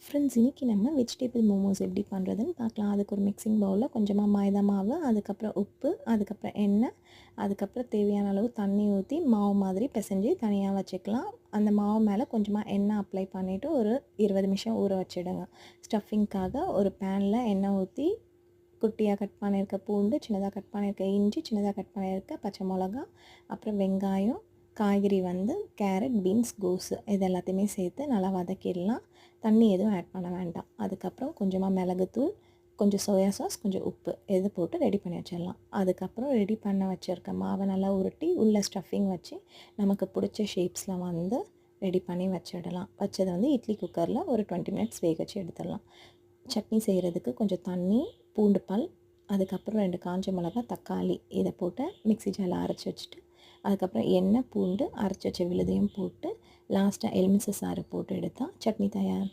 Friends, இன்றைக்கி நம்ம vegetable momos எப்படி பண்ணுறதுன்னு பார்க்கலாம். அதுக்கு ஒரு மிக்சிங் பவுலில் கொஞ்சமாக மைதா மாவு, அதுக்கப்புறம் உப்பு, அதுக்கப்புறம் எண்ணெய், அதுக்கப்புறம் தேவையான அளவு தண்ணி ஊற்றி மாவு மாதிரி பிசைஞ்சு தனியாக வச்சுக்கலாம். அந்த மாவு மேலே கொஞ்சமாக எண்ணெய் அப்ளை பண்ணிவிட்டு ஒரு 20 நிமிஷம் ஊற வச்சிடுங்க. ஸ்டஃபிங்க்காக ஒரு பேனில் எண்ணெய் ஊற்றி குட்டியாக கட் பண்ணியிருக்க பூண்டு, சின்னதாக கட் பண்ணியிருக்க இஞ்சி, சின்னதாக கட் பண்ணியிருக்க பச்சை மிளகா, அப்புறம் வெங்காயம், காய்கறி வந்து கேரட், பீன்ஸ், கோஸு இது எல்லாத்தையுமே சேர்த்து நல்லா வதக்கிடலாம். தண்ணி எதுவும் ஆட் பண்ண வேண்டாம். அதுக்கப்புறம் கொஞ்சமாக மிளகுத்தூள், கொஞ்சம் சோயா சாஸ், கொஞ்சம் உப்பு இது போட்டு ரெடி பண்ணி வச்சிடலாம். அதுக்கப்புறம் ரெடி பண்ண வச்சுருக்க மாவை நல்லா உருட்டி உள்ளே ஸ்டஃபிங் வச்சு நமக்கு பிடிச்ச ஷேப்ஸில் வந்து ரெடி பண்ணி வச்சிடலாம். வச்சதை வந்து இட்லி குக்கரில் ஒரு 20 மினிட்ஸ் வேக வச்சு எடுத்துடலாம். சட்னி செய்கிறதுக்கு கொஞ்சம் தண்ணி, பூண்டு பல், அதுக்கப்புறம் 2 காஞ்ச மிளகா, தக்காளி இதை போட்டு மிக்ஸி ஜாரில் அரைச்சி வச்சுட்டு, அதுக்கப்புறம் எண்ணெய், பூண்டு, அரைச்சி வச்ச விழுதையும் போட்டு லாஸ்ட்டாக எலுமிச்சை சாறு போட்டு எடுத்தால் சட்னி தயார்.